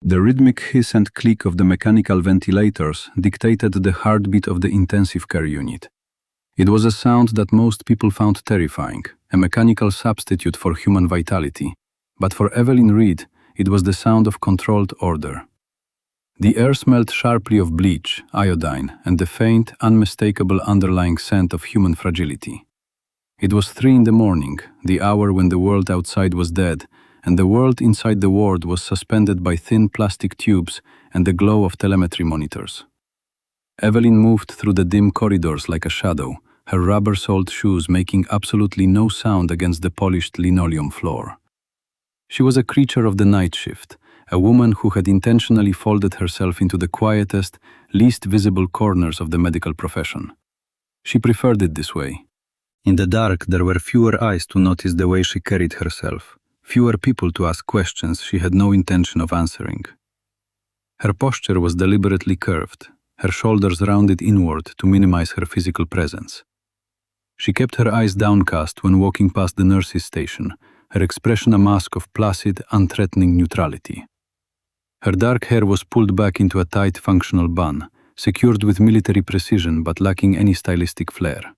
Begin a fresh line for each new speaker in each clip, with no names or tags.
The rhythmic hiss and click of the mechanical ventilators dictated the heartbeat of the intensive care unit. It was a sound that most people found terrifying, a mechanical substitute for human vitality. But for Evelyn Reed, it was the sound of controlled order. The air smelled sharply of bleach, iodine, and the faint, unmistakable underlying scent of human fragility. It was 3 in the morning, the hour when the world outside was dead, and the world inside the ward was suspended by thin plastic tubes and the glow of telemetry monitors. Evelyn moved through the dim corridors like a shadow, her rubber-soled shoes making absolutely no sound against the polished linoleum floor. She was a creature of the night shift, a woman who had intentionally folded herself into the quietest, least visible corners of the medical profession. She preferred it this way. In the dark, there were fewer eyes to notice the way she carried herself, fewer people to ask questions she had no intention of answering. Her posture was deliberately curved, her shoulders rounded inward to minimize her physical presence. She kept her eyes downcast when walking past the nurses' station, her expression a mask of placid, unthreatening neutrality. Her dark hair was pulled back into a tight, functional bun, secured with military precision but lacking any stylistic flair.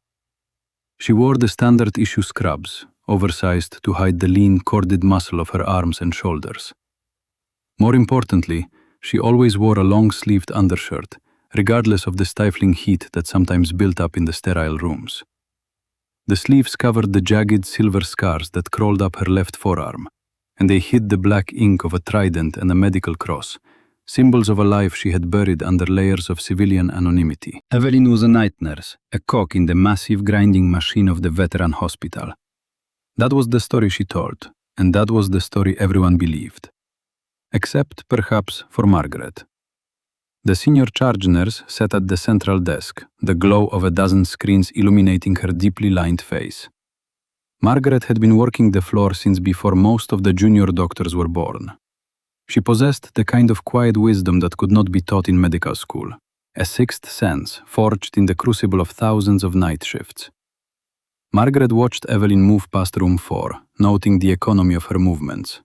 She wore the standard-issue scrubs, oversized to hide the lean, corded muscle of her arms and shoulders. More importantly, she always wore a long-sleeved undershirt, regardless of the stifling heat that sometimes built up in the sterile rooms. The sleeves covered the jagged silver scars that crawled up her left forearm, and they hid the black ink of a trident and a medical cross, symbols of a life she had buried under layers of civilian anonymity. Evelyn was a night nurse, a cog in the massive grinding machine of the veteran hospital. That was the story she told, and that was the story everyone believed. Except, perhaps, for Margaret. The senior charge nurse sat at the central desk, the glow of a dozen screens illuminating her deeply lined face. Margaret had been working the floor since before most of the junior doctors were born. She possessed the kind of quiet wisdom that could not be taught in medical school, a sixth sense forged in the crucible of thousands of night shifts. Margaret watched Evelyn move past room 4, noting the economy of her movements.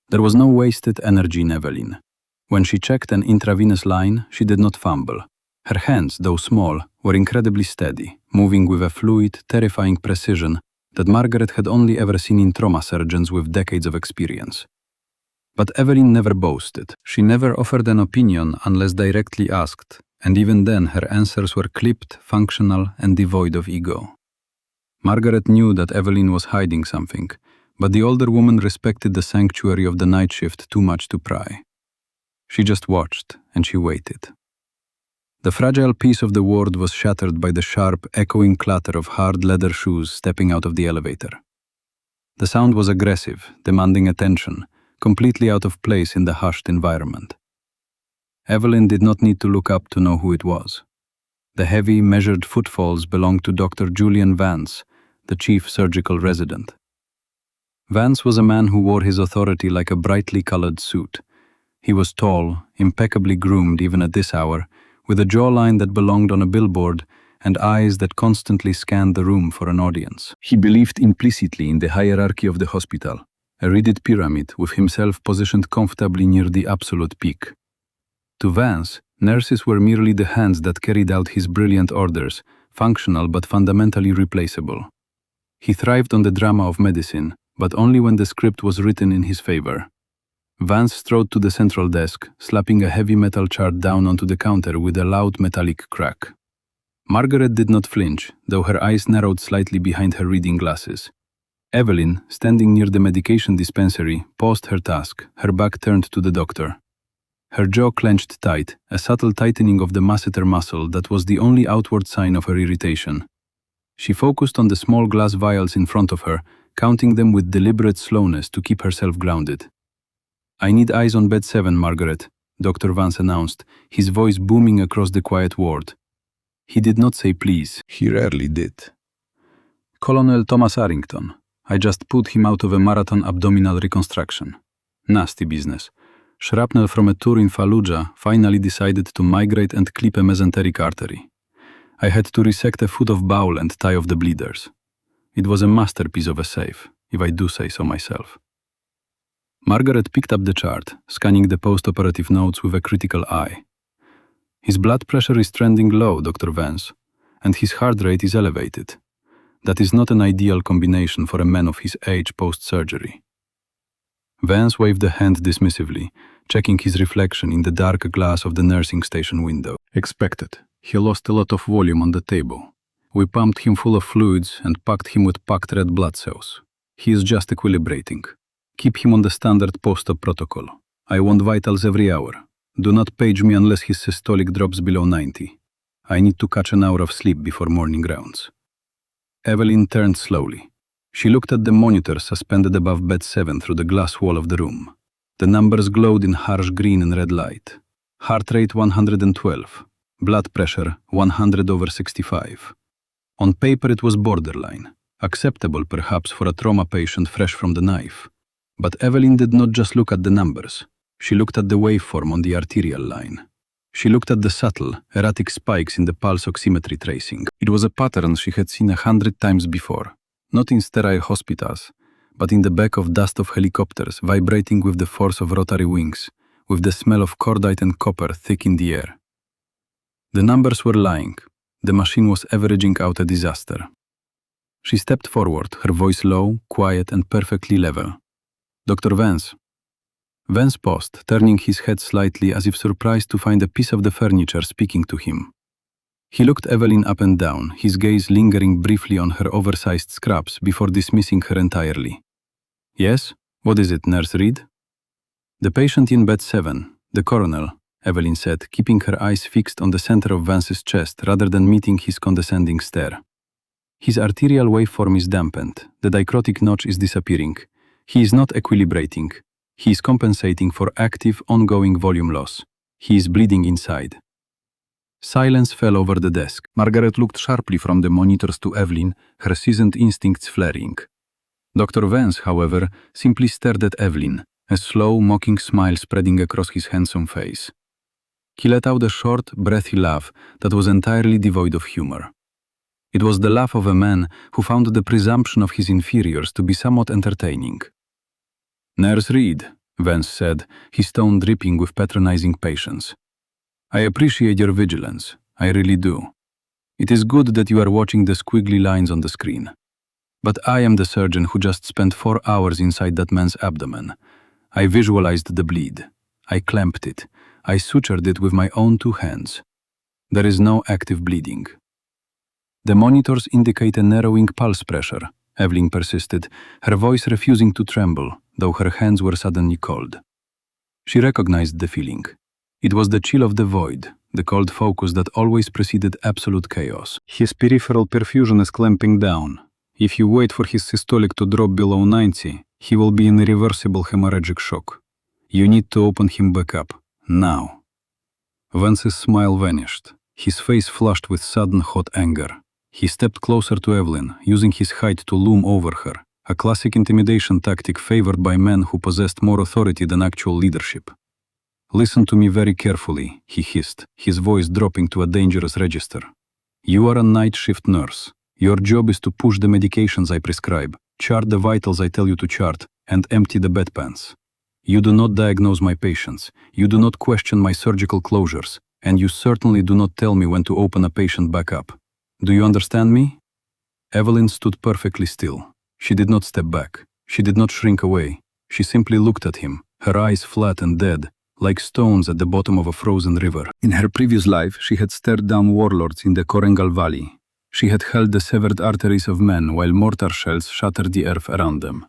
There was no wasted energy in Evelyn. When she checked an intravenous line, she did not fumble. Her hands, though small, were incredibly steady, moving with a fluid, terrifying precision that Margaret had only ever seen in trauma surgeons with decades of experience. But Evelyn never boasted. She never offered an opinion unless directly asked, and even then her answers were clipped, functional, and devoid of ego. Margaret knew that Evelyn was hiding something, but the older woman respected the sanctuary of the night shift too much to pry. She just watched, and she waited. The fragile peace of the ward was shattered by the sharp, echoing clatter of hard leather shoes stepping out of the elevator. The sound was aggressive, demanding attention, completely out of place in the hushed environment. Evelyn did not need to look up to know who it was. The heavy, measured footfalls belonged to Dr. Julian Vance, the chief surgical resident. Vance was a man who wore his authority like a brightly colored suit. He was tall, impeccably groomed even at this hour, with a jawline that belonged on a billboard and eyes that constantly scanned the room for an audience. He believed implicitly in the hierarchy of the hospital, a rigid pyramid with himself positioned comfortably near the absolute peak. To Vance, nurses were merely the hands that carried out his brilliant orders, functional but fundamentally replaceable. He thrived on the drama of medicine, but only when the script was written in his favor. Vance strode to the central desk, slapping a heavy metal chart down onto the counter with a loud metallic crack. Margaret did not flinch, though her eyes narrowed slightly behind her reading glasses. Evelyn, standing near the medication dispensary, paused her task, her back turned to the doctor. Her jaw clenched tight, a subtle tightening of the masseter muscle that was the only outward sign of her irritation. She focused on the small glass vials in front of her, counting them with deliberate slowness to keep herself grounded. "I need eyes on bed 7, Margaret," Dr. Vance announced, his voice booming across the quiet ward. He did not say please. He rarely did. "Colonel Thomas Arrington. I just put him out of a marathon abdominal reconstruction. Nasty business. Shrapnel from a tour in Fallujah finally decided to migrate and clip a mesenteric artery. I had to resect a foot of bowel and tie off the bleeders. It was a masterpiece of a save, if I do say so myself." Margaret picked up the chart, scanning the post-operative notes with a critical eye. His blood pressure is trending low, Dr. Vance, and his heart rate is elevated. That is not an ideal combination for a man of his age post-surgery. Vance waved a hand dismissively, checking his reflection in the dark glass of the nursing station window. Expected. He lost a lot of volume on the table. We pumped him full of fluids and packed him with packed red blood cells. He is just equilibrating. Keep him on the standard post-op protocol. I want vitals every hour. Do not page me unless his systolic drops below 90. I need to catch an hour of sleep before morning rounds. Evelyn turned slowly. She looked at the monitor suspended above bed 7 through the glass wall of the room. The numbers glowed in harsh green and red light. Heart rate 112. Blood pressure 100/65. On paper it was borderline. Acceptable perhaps for a trauma patient fresh from the knife. But Evelyn did not just look at the numbers. She looked at the waveform on the arterial line. She looked at the subtle, erratic spikes in the pulse oximetry tracing. It was a pattern she had seen 100 times before. Not in sterile hospitals, but in the back of dust of helicopters vibrating with the force of rotary wings, with the smell of cordite and copper thick in the air. The numbers were lying. The machine was averaging out a disaster. She stepped forward, her voice low, quiet, and perfectly level. Dr. Vance. Vance paused, turning his head slightly as if surprised to find a piece of the furniture speaking to him. He looked Evelyn up and down, his gaze lingering briefly on her oversized scraps before dismissing her entirely. Yes? What is it, Nurse Reed? The patient in bed 7, the coroner, Evelyn said, keeping her eyes fixed on the center of Vance's chest rather than meeting his condescending stare. His arterial waveform is dampened, the dicrotic notch is disappearing. He is not equilibrating. He is compensating for active, ongoing volume loss. He is bleeding inside. Silence fell over the desk. Margaret looked sharply from the monitors to Evelyn, her seasoned instincts flaring. Dr. Vance, however, simply stared at Evelyn, a slow, mocking smile spreading across his handsome face. He let out a short, breathy laugh that was entirely devoid of humor. It was the laugh of a man who found the presumption of his inferiors to be somewhat entertaining. Nurse Reed, Vance said, his tone dripping with patronizing patience. I appreciate your vigilance. I really do. It is good that you are watching the squiggly lines on the screen. But I am the surgeon who just spent 4 hours inside that man's abdomen. I visualized the bleed. I clamped it. I sutured it with my own 2 hands. There is no active bleeding. The monitors indicate a narrowing pulse pressure, Evelyn persisted, her voice refusing to tremble, though her hands were suddenly cold. She recognized the feeling. It was the chill of the void, the cold focus that always preceded absolute chaos. His peripheral perfusion is clamping down. If you wait for his systolic to drop below 90, he will be in irreversible hemorrhagic shock. You need to open him back up, now. Vance's smile vanished. His face flushed with sudden hot anger. He stepped closer to Evelyn, using his height to loom over her, a classic intimidation tactic favored by men who possessed more authority than actual leadership. Listen to me very carefully, he hissed, his voice dropping to a dangerous register. You are a night shift nurse. Your job is to push the medications I prescribe, chart the vitals I tell you to chart, and empty the bedpans. You do not diagnose my patients, you do not question my surgical closures, and you certainly do not tell me when to open a patient back up. Do you understand me? Evelyn stood perfectly still. She did not step back. She did not shrink away. She simply looked at him, her eyes flat and dead, like stones at the bottom of a frozen river. In her previous life, she had stared down warlords in the Korengal Valley. She had held the severed arteries of men while mortar shells shattered the earth around them.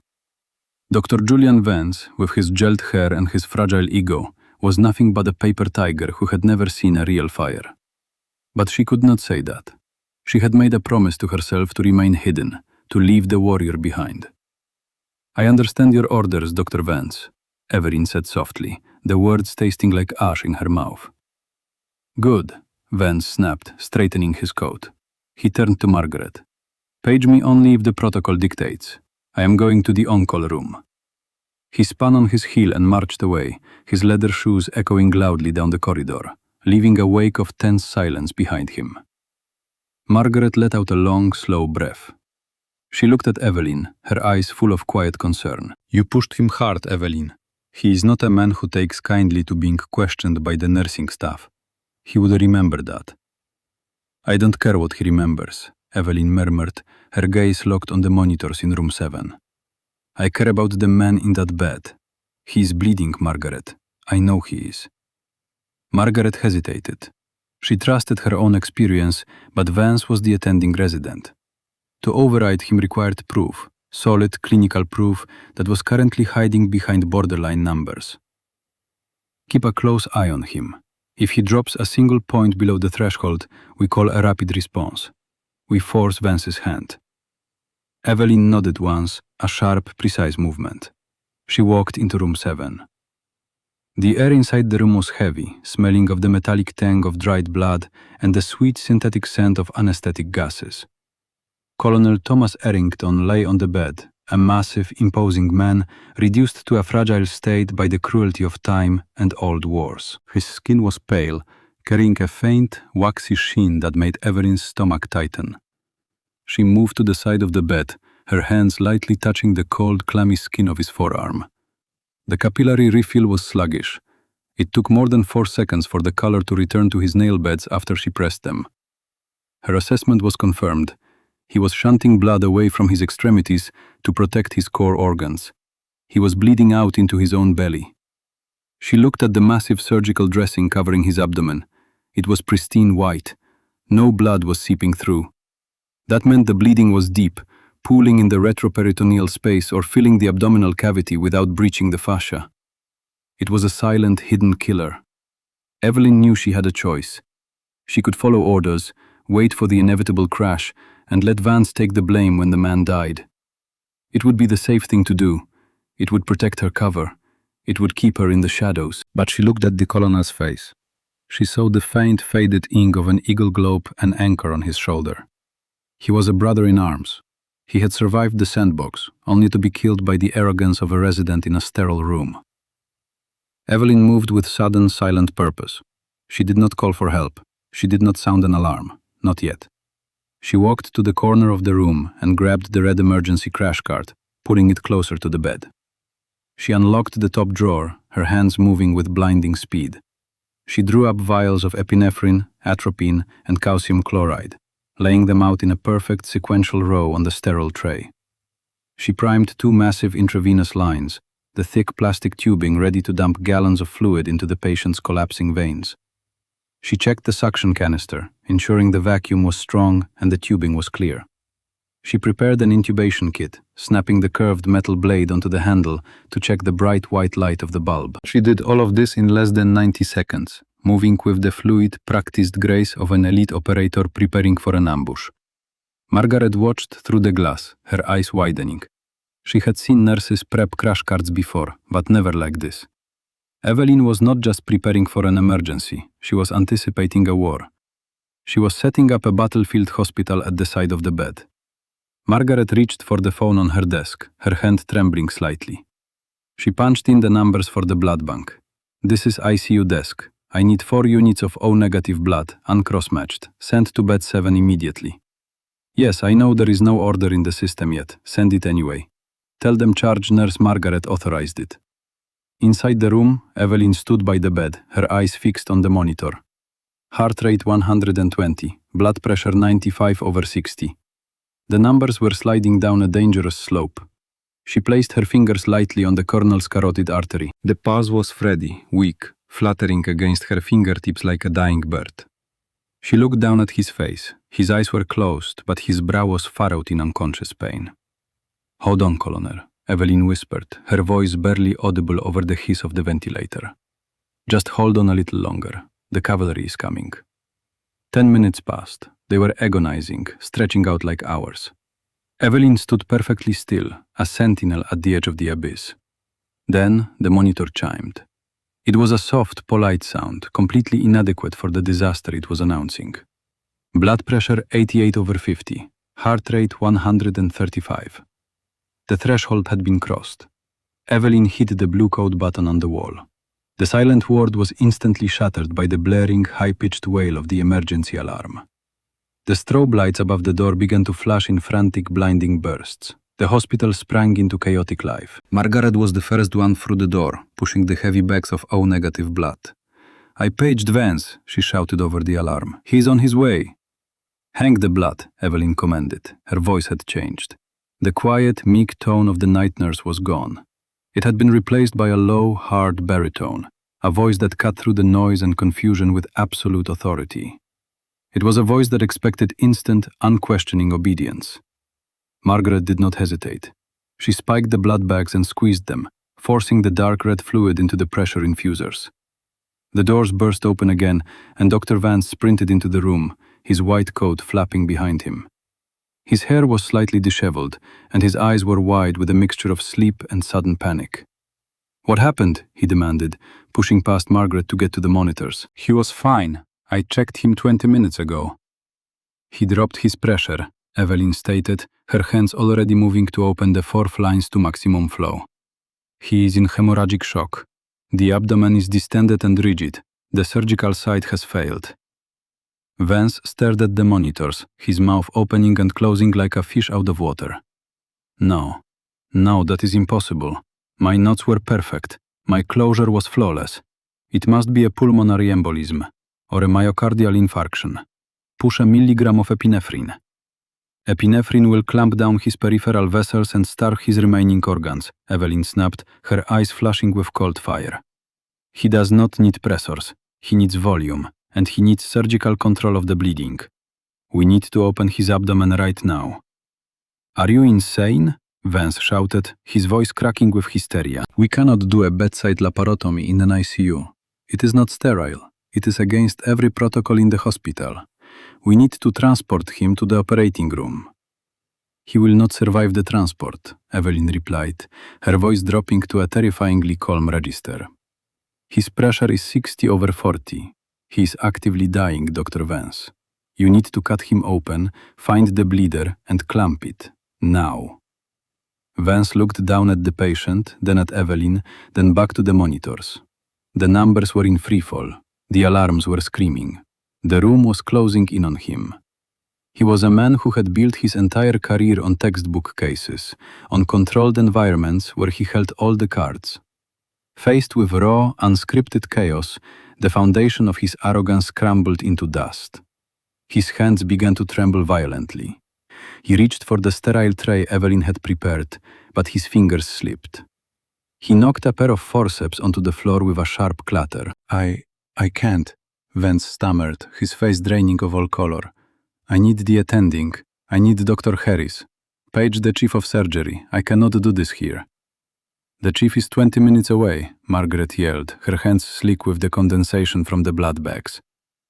Dr. Julian Vance, with his gelled hair and his fragile ego, was nothing but a paper tiger who had never seen a real fire. But she could not say that. She had made a promise to herself to remain hidden, to leave the warrior behind. I understand your orders, Dr. Vance, Evelyn said softly, the words tasting like ash in her mouth. Good, Vance snapped, straightening his coat. He turned to Margaret. Page me only if the protocol dictates. I am going to the on-call room. He spun on his heel and marched away, his leather shoes echoing loudly down the corridor, leaving a wake of tense silence behind him. Margaret let out a long, slow breath. She looked at Evelyn, her eyes full of quiet concern. You pushed him hard, Evelyn. He is not a man who takes kindly to being questioned by the nursing staff. He would remember that. I don't care what he remembers, Evelyn murmured, her gaze locked on the monitors in room 7. I care about the man in that bed. He is bleeding, Margaret. I know he is. Margaret hesitated. She trusted her own experience, but Vance was the attending resident. To override him required proof, solid clinical proof that was currently hiding behind borderline numbers. Keep a close eye on him. If he drops a single point below the threshold, we call a rapid response. We force Vance's hand. Evelyn nodded once, a sharp, precise movement. She walked into room 7. The air inside the room was heavy, smelling of the metallic tang of dried blood and the sweet synthetic scent of anesthetic gases. Colonel Thomas Errington lay on the bed, a massive, imposing man reduced to a fragile state by the cruelty of time and old wars. His skin was pale, carrying a faint, waxy sheen that made Evelyn's stomach tighten. She moved to the side of the bed, her hands lightly touching the cold, clammy skin of his forearm. The capillary refill was sluggish. It took more than 4 seconds for the color to return to his nail beds after she pressed them. Her assessment was confirmed. He was shunting blood away from his extremities to protect his core organs. He was bleeding out into his own belly. She looked at the massive surgical dressing covering his abdomen. It was pristine white. No blood was seeping through. That meant the bleeding was deep, pooling in the retroperitoneal space or filling the abdominal cavity without breaching the fascia. It was a silent, hidden killer. Evelyn knew she had a choice. She could follow orders, wait for the inevitable crash, and let Vance take the blame when the man died. It would be the safe thing to do. It would protect her cover. It would keep her in the shadows. But she looked at the colonel's face. She saw the faint, faded ink of an eagle globe and anchor on his shoulder. He was a brother in arms. He had survived the sandbox, only to be killed by the arrogance of a resident in a sterile room. Evelyn moved with sudden, silent purpose. She did not call for help. She did not sound an alarm. Not yet. She walked to the corner of the room and grabbed the red emergency crash cart, pulling it closer to the bed. She unlocked the top drawer, her hands moving with blinding speed. She drew up vials of epinephrine, atropine, and calcium chloride, laying them out in a perfect sequential row on the sterile tray. She primed 2 massive intravenous lines, the thick plastic tubing ready to dump gallons of fluid into the patient's collapsing veins. She checked the suction canister, ensuring the vacuum was strong and the tubing was clear. She prepared an intubation kit, snapping the curved metal blade onto the handle to check the bright white light of the bulb. She did all of this in less than 90 seconds, moving with the fluid, practiced grace of an elite operator preparing for an ambush. Margaret watched through the glass, her eyes widening. She had seen nurses prep crash carts before, but never like this. Evelyn was not just preparing for an emergency, she was anticipating a war. She was setting up a battlefield hospital at the side of the bed. Margaret reached for the phone on her desk, her hand trembling slightly. She punched in the numbers for the blood bank. This is ICU desk. I need 4 units of O-negative blood, uncross-matched. Send to bed 7 immediately. Yes, I know there is no order in the system yet. Send it anyway. Tell them charge nurse Margaret authorized it. Inside the room, Evelyn stood by the bed, her eyes fixed on the monitor. Heart rate 120, blood pressure 95/60. The numbers were sliding down a dangerous slope. She placed her fingers lightly on the cornel's carotid artery. The pulse was Freddy, weak, fluttering against her fingertips like a dying bird. She looked down at his face. His eyes were closed, but his brow was furrowed in unconscious pain. Hold on, Colonel, Evelyn whispered, her voice barely audible over the hiss of the ventilator. Just hold on a little longer. The cavalry is coming. 10 minutes passed. They were agonizing, stretching out like hours. Evelyn stood perfectly still, a sentinel at the edge of the abyss. Then the monitor chimed. It was a soft, polite sound, completely inadequate for the disaster it was announcing. Blood pressure 88/50, heart rate 135. The threshold had been crossed. Evelyn hit the blue code button on the wall. The silent word was instantly shattered by the blaring, high-pitched wail of the emergency alarm. The strobe lights above the door began to flash in frantic, blinding bursts. The hospital sprang into chaotic life. Margaret was the first one through the door, pushing the heavy bags of O-negative blood. "I paged Vance," she shouted over the alarm. "He's on his way." "Hang the blood," Evelyn commanded. Her voice had changed. The quiet, meek tone of the night nurse was gone. It had been replaced by a low, hard baritone, a voice that cut through the noise and confusion with absolute authority. It was a voice that expected instant, unquestioning obedience. Margaret did not hesitate. She spiked the blood bags and squeezed them, forcing the dark red fluid into the pressure infusers. The doors burst open again, and Dr. Vance sprinted into the room, his white coat flapping behind him. His hair was slightly disheveled, and his eyes were wide with a mixture of sleep and sudden panic. "What happened?" he demanded, pushing past Margaret to get to the monitors. "He was fine. I checked him 20 minutes ago." "He dropped his pressure," Evelyn stated, her hands already moving to open the 4 lines to maximum flow. "He is in hemorrhagic shock. The abdomen is distended and rigid. The surgical site has failed." Vance stared at the monitors, his mouth opening and closing like a fish out of water. No, that is impossible. My knots were perfect. My closure was flawless. It must be a pulmonary embolism, or a myocardial infarction. Push a milligram of epinephrine. Epinephrine will clamp down his peripheral vessels and starve his remaining organs, Evelyn snapped, her eyes flashing with cold fire. He does not need pressors. He needs volume, and he needs surgical control of the bleeding. We need to open his abdomen right now. "Are you insane?" Vance shouted, his voice cracking with hysteria. "We cannot do a bedside laparotomy in an ICU. It is not sterile. It is against every protocol in the hospital. We need to transport him to the operating room." "He will not survive the transport," Evelyn replied, her voice dropping to a terrifyingly calm register. "His pressure is 60/40. He is actively dying, Dr. Vance. You need to cut him open, find the bleeder, and clamp it. Now." Vance looked down at the patient, then at Evelyn, then back to the monitors. The numbers were in freefall. The alarms were screaming. The room was closing in on him. He was a man who had built his entire career on textbook cases, on controlled environments where he held all the cards. Faced with raw, unscripted chaos, the foundation of his arrogance crumbled into dust. His hands began to tremble violently. He reached for the sterile tray Evelyn had prepared, but his fingers slipped. He knocked a pair of forceps onto the floor with a sharp clatter. I can't," Vance stammered, his face draining of all color. "I need the attending. I need Dr. Harris. Page the chief of surgery. I cannot do this here." "The chief is 20 minutes away," Margaret yelled, her hands slick with the condensation from the blood bags.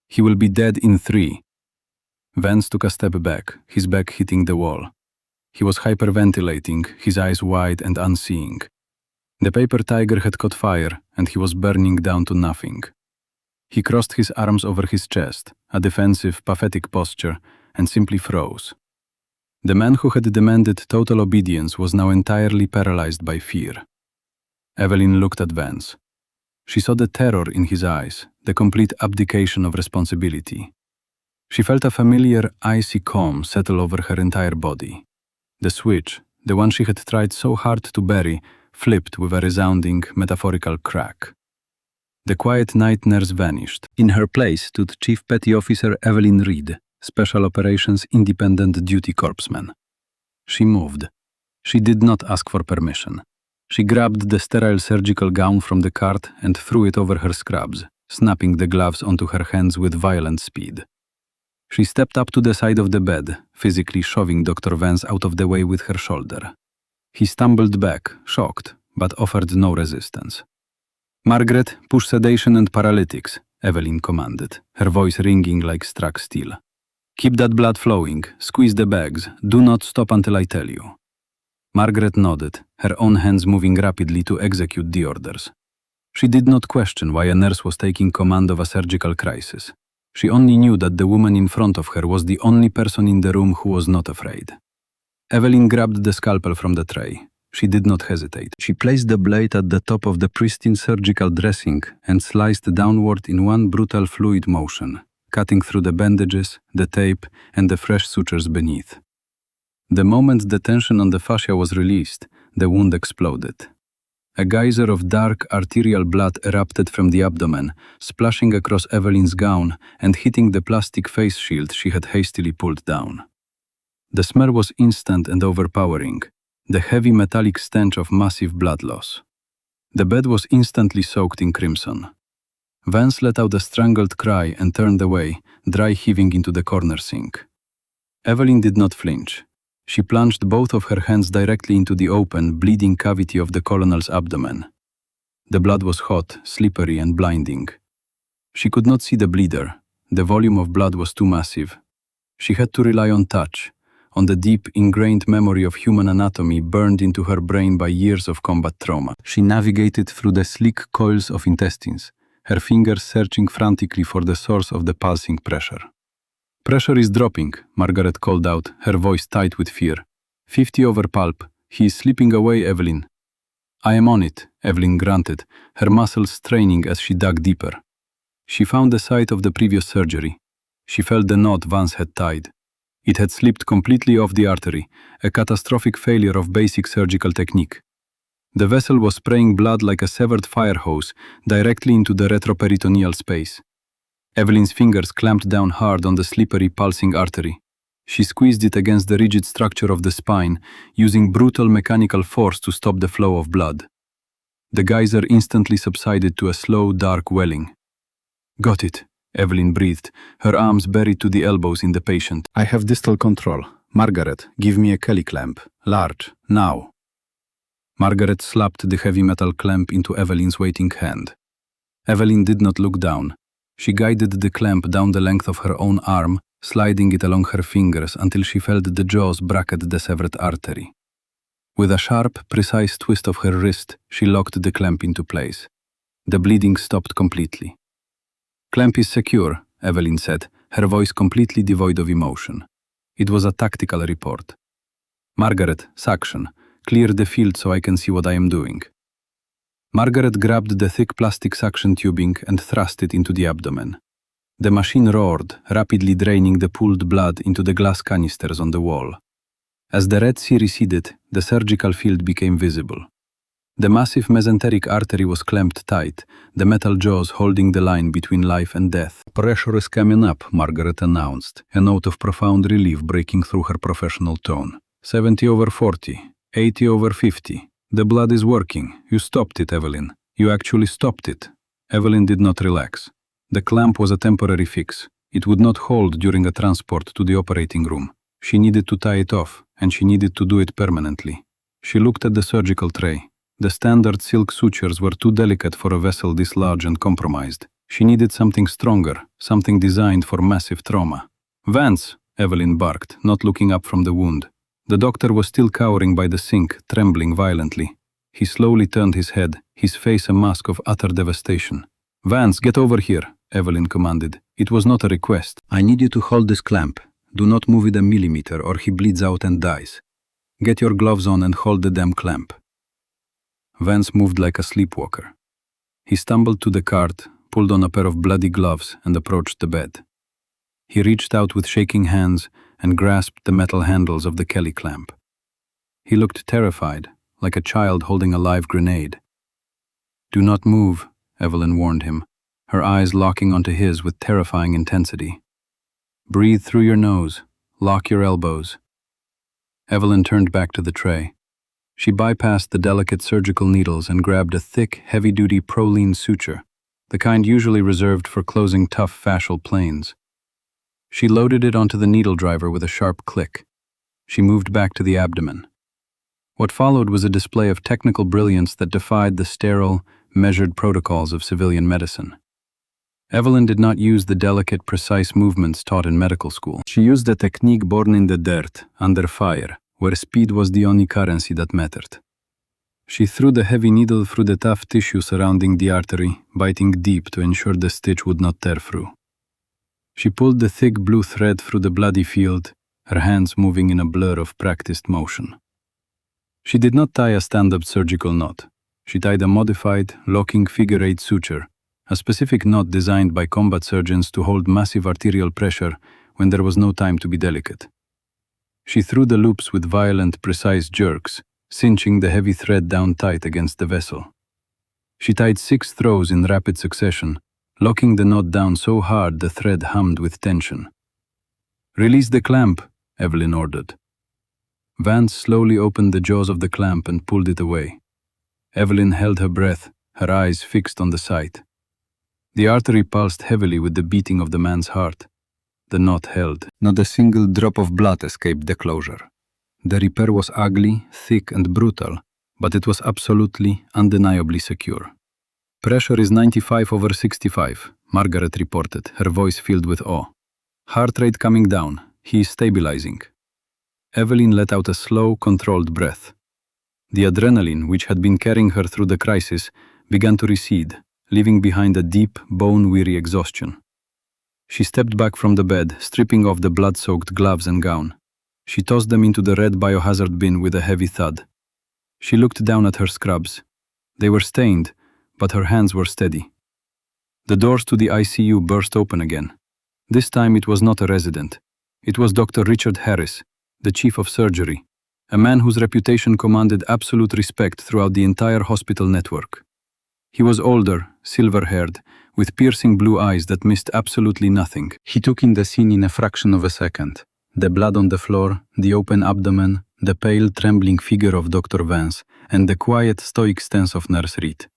"He will be dead in 3. Vance took a step back, his back hitting the wall. He was hyperventilating, his eyes wide and unseeing. The paper tiger had caught fire, and he was burning down to nothing. He crossed his arms over his chest, a defensive, pathetic posture, and simply froze. The man who had demanded total obedience was now entirely paralyzed by fear. Evelyn looked at Vance. She saw the terror in his eyes, the complete abdication of responsibility. She felt a familiar, icy calm settle over her entire body. The switch, the one she had tried so hard to bury, flipped with a resounding, metaphorical crack. The quiet night nurse vanished. In her place stood Chief Petty Officer Evelyn Reed, Special Operations Independent Duty Corpsman. She moved. She did not ask for permission. She grabbed the sterile surgical gown from the cart and threw it over her scrubs, snapping the gloves onto her hands with violent speed. She stepped up to the side of the bed, physically shoving Dr. Vance out of the way with her shoulder. He stumbled back, shocked, but offered no resistance. "Margaret, push sedation and paralytics," Evelyn commanded, her voice ringing like struck steel. "Keep that blood flowing, squeeze the bags, do not stop until I tell you." Margaret nodded, her own hands moving rapidly to execute the orders. She did not question why a nurse was taking command of a surgical crisis. She only knew that the woman in front of her was the only person in the room who was not afraid. Evelyn grabbed the scalpel from the tray. She did not hesitate. She placed the blade at the top of the pristine surgical dressing and sliced downward in one brutal fluid motion, cutting through the bandages, the tape, and the fresh sutures beneath. The moment the tension on the fascia was released, the wound exploded. A geyser of dark arterial blood erupted from the abdomen, splashing across Evelyn's gown and hitting the plastic face shield she had hastily pulled down. The smell was instant and overpowering, the heavy metallic stench of massive blood loss. The bed was instantly soaked in crimson. Vance let out a strangled cry and turned away, dry heaving into the corner sink. Evelyn did not flinch. She plunged both of her hands directly into the open, bleeding cavity of the colonel's abdomen. The blood was hot, slippery, and blinding. She could not see the bleeder. The volume of blood was too massive. She had to rely on touch, on the deep, ingrained memory of human anatomy burned into her brain by years of combat trauma. She navigated through the sleek coils of intestines, her fingers searching frantically for the source of the pulsing pressure. "Pressure is dropping," Margaret called out, her voice tight with fear. 50 over pulp. He is slipping away, Evelyn." "I am on it," Evelyn grunted, her muscles straining as she dug deeper. She found the site of the previous surgery. She felt the knot Vance had tied. It had slipped completely off the artery, a catastrophic failure of basic surgical technique. The vessel was spraying blood like a severed fire hose directly into the retroperitoneal space. Evelyn's fingers clamped down hard on the slippery, pulsing artery. She squeezed it against the rigid structure of the spine, using brutal mechanical force to stop the flow of blood. The geyser instantly subsided to a slow, dark welling. "Got it," Evelyn breathed, her arms buried to the elbows in the patient. "I have distal control. Margaret, give me a Kelly clamp. Large. Now." Margaret slapped the heavy metal clamp into Evelyn's waiting hand. Evelyn did not look down. She guided the clamp down the length of her own arm, sliding it along her fingers until she felt the jaws bracket the severed artery. With a sharp, precise twist of her wrist, she locked the clamp into place. The bleeding stopped completely. "Clamp is secure," Evelyn said, her voice completely devoid of emotion. It was a tactical report. "Margaret, suction. Clear the field so I can see what I am doing." Margaret grabbed the thick plastic suction tubing and thrust it into the abdomen. The machine roared, rapidly draining the pooled blood into the glass canisters on the wall. As the Red Sea receded, the surgical field became visible. The massive mesenteric artery was clamped tight, the metal jaws holding the line between life and death. "Pressure is coming up," Margaret announced, a note of profound relief breaking through her professional tone. 70 over 40. 80 over 50. The blood is working. You stopped it, Evelyn. You actually stopped it. Evelyn did not relax. The clamp was a temporary fix. It would not hold during a transport to the operating room. She needed to tie it off, and she needed to do it permanently. She looked at the surgical tray. The standard silk sutures were too delicate for a vessel this large and compromised. She needed something stronger, something designed for massive trauma. "Vance!" Evelyn barked, not looking up from the wound. The doctor was still cowering by the sink, trembling violently. He slowly turned his head, his face a mask of utter devastation. "Vance, get over here," Evelyn commanded. It was not a request. "I need you to hold this clamp. Do not move it a millimeter or he bleeds out and dies. Get your gloves on and hold the damn clamp." Vance moved like a sleepwalker. He stumbled to the cart, pulled on a pair of bloody gloves, and approached the bed. He reached out with shaking hands and grasped the metal handles of the Kelly clamp. He looked terrified, like a child holding a live grenade. "Do not move," Evelyn warned him, her eyes locking onto his with terrifying intensity. "Breathe through your nose. Lock your elbows." Evelyn turned back to the tray. She bypassed the delicate surgical needles and grabbed a thick, heavy-duty Prolene suture, the kind usually reserved for closing tough fascial planes. She loaded it onto the needle driver with a sharp click. She moved back to the abdomen. What followed was a display of technical brilliance that defied the sterile, measured protocols of civilian medicine. Evelyn did not use the delicate, precise movements taught in medical school. She used a technique born in the dirt, under fire, where speed was the only currency that mattered. She threw the heavy needle through the tough tissue surrounding the artery, biting deep to ensure the stitch would not tear through. She pulled the thick blue thread through the bloody field, her hands moving in a blur of practiced motion. She did not tie a stand-up surgical knot. She tied a modified, locking figure-8 suture, a specific knot designed by combat surgeons to hold massive arterial pressure when there was no time to be delicate. She threw the loops with violent, precise jerks, cinching the heavy thread down tight against the vessel. She tied 6 throws in rapid succession, locking the knot down so hard the thread hummed with tension. "Release the clamp," Evelyn ordered. Vance slowly opened the jaws of the clamp and pulled it away. Evelyn held her breath, her eyes fixed on the sight. The artery pulsed heavily with the beating of the man's heart. The knot held. Not a single drop of blood escaped the closure. The repair was ugly, thick, and brutal, but it was absolutely, undeniably secure. "Pressure is 95/65, Margaret reported, her voice filled with awe. "Heart rate coming down. He is stabilizing." Evelyn let out a slow, controlled breath. The adrenaline, which had been carrying her through the crisis, began to recede, leaving behind a deep, bone-weary exhaustion. She stepped back from the bed, stripping off the blood-soaked gloves and gown. She tossed them into the red biohazard bin with a heavy thud. She looked down at her scrubs. They were stained, but her hands were steady. The doors to the ICU burst open again. This time it was not a resident. It was Dr. Richard Harris, the chief of surgery, a man whose reputation commanded absolute respect throughout the entire hospital network. He was older, silver-haired, with piercing blue eyes that missed absolutely nothing. He took in the scene in a fraction of a second. The blood on the floor, the open abdomen, the pale, trembling figure of Dr. Vance, and the quiet, stoic stance of Nurse Reed.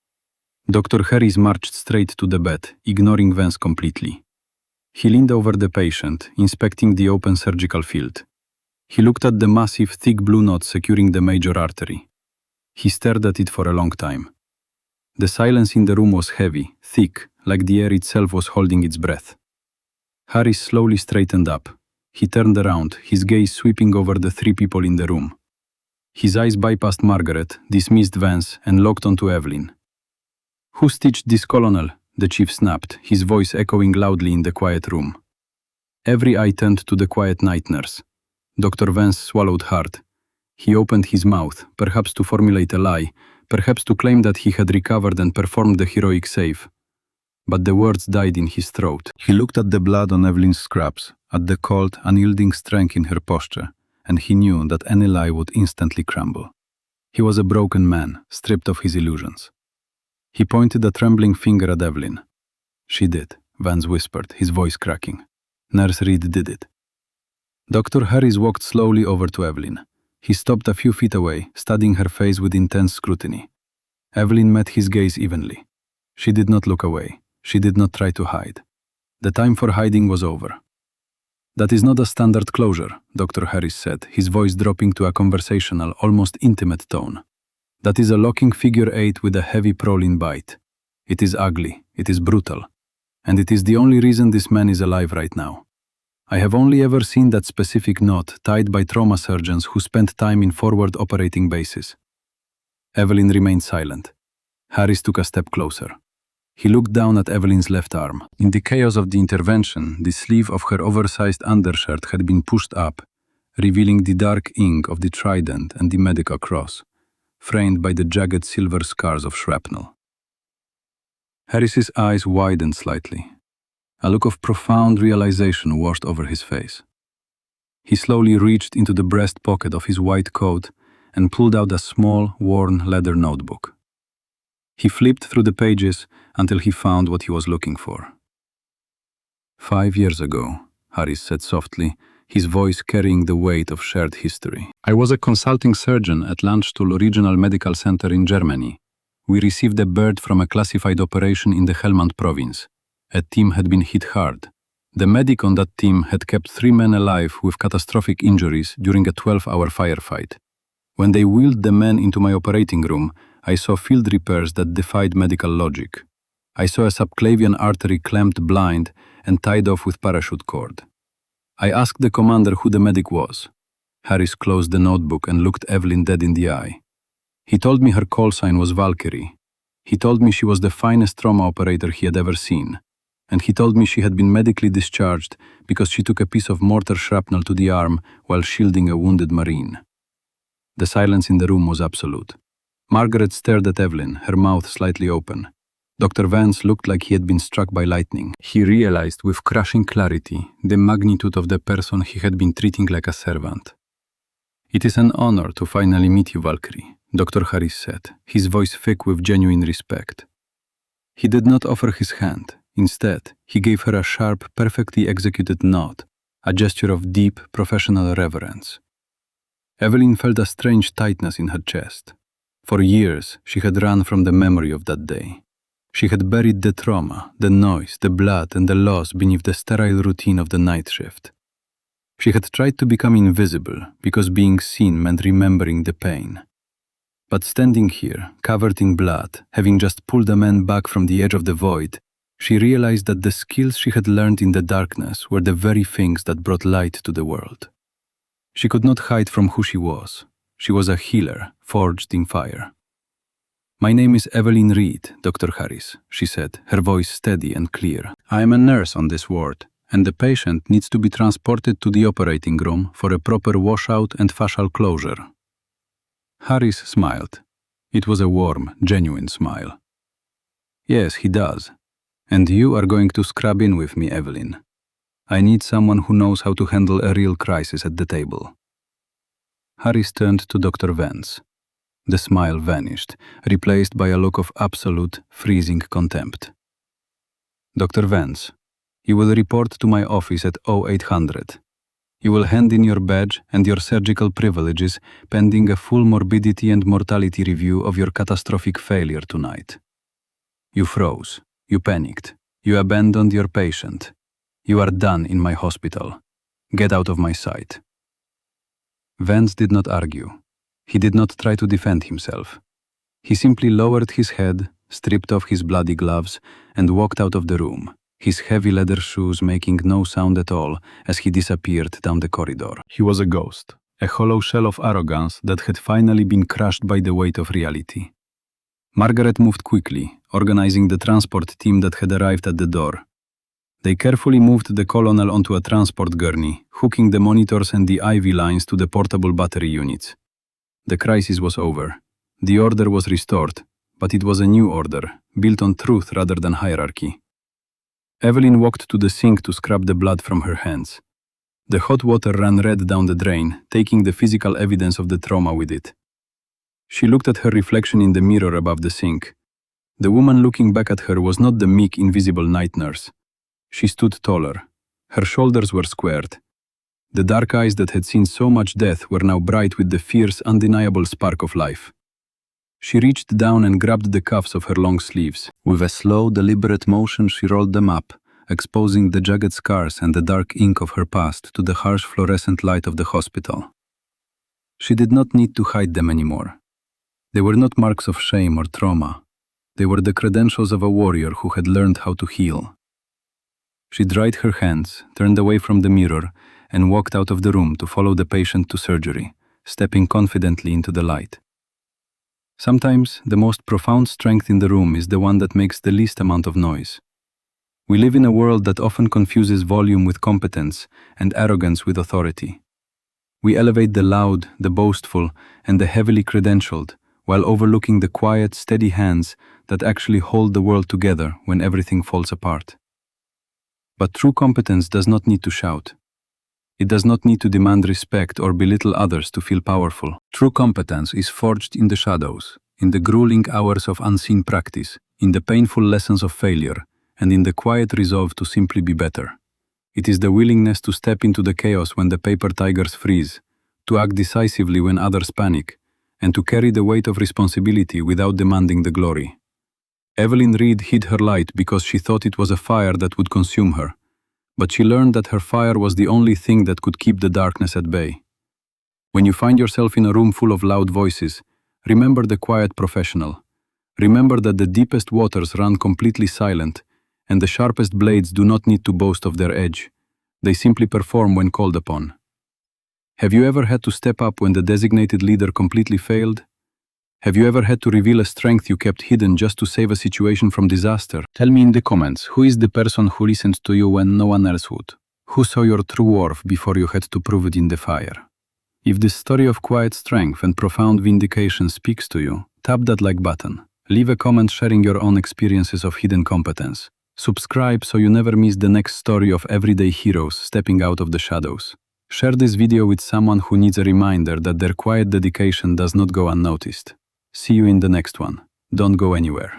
Dr. Harris marched straight to the bed, ignoring Vance completely. He leaned over the patient, inspecting the open surgical field. He looked at the massive, thick blue knot securing the major artery. He stared at it for a long time. The silence in the room was heavy, thick, like the air itself was holding its breath. Harris slowly straightened up. He turned around, his gaze sweeping over the 3 people in the room. His eyes bypassed Margaret, dismissed Vance, and locked onto Evelyn. "Who stitched this, Colonel?" the chief snapped, his voice echoing loudly in the quiet room. Every eye turned to the quiet night nurse. Dr. Vance swallowed hard. He opened his mouth, perhaps to formulate a lie, perhaps to claim that he had recovered and performed the heroic save. But the words died in his throat. He looked at the blood on Evelyn's scraps, at the cold, unyielding strength in her posture, and he knew that any lie would instantly crumble. He was a broken man, stripped of his illusions. He pointed a trembling finger at Evelyn. "She did," Vance whispered, his voice cracking. "Nurse Reed did it." Dr. Harris walked slowly over to Evelyn. He stopped a few feet away, studying her face with intense scrutiny. Evelyn met his gaze evenly. She did not look away. She did not try to hide. The time for hiding was over. "That is not a standard closure," Dr. Harris said, his voice dropping to a conversational, almost intimate tone. "That is a locking figure 8 with a heavy proline bite. It is ugly, it is brutal, and it is the only reason this man is alive right now. I have only ever seen that specific knot tied by trauma surgeons who spent time in forward operating bases." Evelyn remained silent. Harris took a step closer. He looked down at Evelyn's left arm. In the chaos of the intervention, the sleeve of her oversized undershirt had been pushed up, revealing the dark ink of the trident and the medical cross, framed by the jagged silver scars of shrapnel. Harris's eyes widened slightly. A look of profound realization washed over his face. He slowly reached into the breast pocket of his white coat and pulled out a small, worn leather notebook. He flipped through the pages until he found what he was looking for. "5 years ago," Harris said softly, his voice carrying the weight of shared history. "I was a consulting surgeon at Landstuhl Regional Medical Center in Germany. We received a bird from a classified operation in the Helmand province. A team had been hit hard. The medic on that team had kept 3 men alive with catastrophic injuries during a 12-hour firefight. When they wheeled the men into my operating room, I saw field repairs that defied medical logic. I saw a subclavian artery clamped blind and tied off with parachute cord. I asked the commander who the medic was. Harris closed the notebook and looked Evelyn dead in the eye. He told me her call sign was Valkyrie. He told me she was the finest trauma operator he had ever seen. And he told me she had been medically discharged because she took a piece of mortar shrapnel to the arm while shielding a wounded Marine. The silence in the room was absolute. Margaret stared at Evelyn, her mouth slightly open. Dr. Vance looked like he had been struck by lightning. He realized with crushing clarity the magnitude of the person he had been treating like a servant. "It is an honor to finally meet you, Valkyrie," Dr. Harris said, his voice thick with genuine respect. He did not offer his hand. Instead, he gave her a sharp, perfectly executed nod, a gesture of deep, professional reverence. Evelyn felt a strange tightness in her chest. For years, she had run from the memory of that day. She had buried the trauma, the noise, the blood, and the loss beneath the sterile routine of the night shift. She had tried to become invisible because being seen meant remembering the pain. But standing here, covered in blood, having just pulled a man back from the edge of the void, she realized that the skills she had learned in the darkness were the very things that brought light to the world. She could not hide from who she was. She was a healer, forged in fire. "My name is Evelyn Reed, Dr. Harris," she said, her voice steady and clear. "I am a nurse on this ward, and the patient needs to be transported to the operating room for a proper washout and fascial closure." Harris smiled. It was a warm, genuine smile. "Yes, he does. And you are going to scrub in with me, Evelyn. I need someone who knows how to handle a real crisis at the table." Harris turned to Dr. Vance. The smile vanished, replaced by a look of absolute, freezing contempt. "Dr. Vance, you will report to my office at 0800. You will hand in your badge and your surgical privileges pending a full morbidity and mortality review of your catastrophic failure tonight." You froze. You panicked. You abandoned your patient. You are done in my hospital. Get out of my sight. Vance did not argue. He did not try to defend himself. He simply lowered his head, stripped off his bloody gloves, and walked out of the room, his heavy leather shoes making no sound at all as he disappeared down the corridor. He was a ghost, a hollow shell of arrogance that had finally been crushed by the weight of reality. Margaret moved quickly, organizing the transport team that had arrived at the door. They carefully moved the colonel onto a transport gurney, hooking the monitors and the IV lines to the portable battery units. The crisis was over. The order was restored, but it was a new order, built on truth rather than hierarchy. Evelyn walked to the sink to scrub the blood from her hands. The hot water ran red down the drain, taking the physical evidence of the trauma with it. She looked at her reflection in the mirror above the sink. The woman looking back at her was not the meek, invisible night nurse. She stood taller. Her shoulders were squared. The dark eyes that had seen so much death were now bright with the fierce, undeniable spark of life. She reached down and grabbed the cuffs of her long sleeves. With a slow, deliberate motion, she rolled them up, exposing the jagged scars and the dark ink of her past to the harsh fluorescent light of the hospital. She did not need to hide them anymore. They were not marks of shame or trauma. They were the credentials of a warrior who had learned how to heal. She dried her hands, turned away from the mirror, and walked out of the room to follow the patient to surgery, stepping confidently into the light. Sometimes, the most profound strength in the room is the one that makes the least amount of noise. We live in a world that often confuses volume with competence and arrogance with authority. We elevate the loud, the boastful, and the heavily credentialed, while overlooking the quiet, steady hands that actually hold the world together when everything falls apart. But true competence does not need to shout. It does not need to demand respect or belittle others to feel powerful. True competence is forged in the shadows, in the grueling hours of unseen practice, in the painful lessons of failure, and in the quiet resolve to simply be better. It is the willingness to step into the chaos when the paper tigers freeze, to act decisively when others panic, and to carry the weight of responsibility without demanding the glory. Evelyn Reed hid her light because she thought it was a fire that would consume her, but she learned that her fire was the only thing that could keep the darkness at bay. When you find yourself in a room full of loud voices, remember the quiet professional. Remember that the deepest waters run completely silent, and the sharpest blades do not need to boast of their edge. They simply perform when called upon. Have you ever had to step up when the designated leader completely failed? Have you ever had to reveal a strength you kept hidden just to save a situation from disaster? Tell me in the comments, who is the person who listened to you when no one else would? Who saw your true worth before you had to prove it in the fire? If this story of quiet strength and profound vindication speaks to you, tap that like button. Leave a comment sharing your own experiences of hidden competence. Subscribe so you never miss the next story of everyday heroes stepping out of the shadows. Share this video with someone who needs a reminder that their quiet dedication does not go unnoticed. See you in the next one. Don't go anywhere.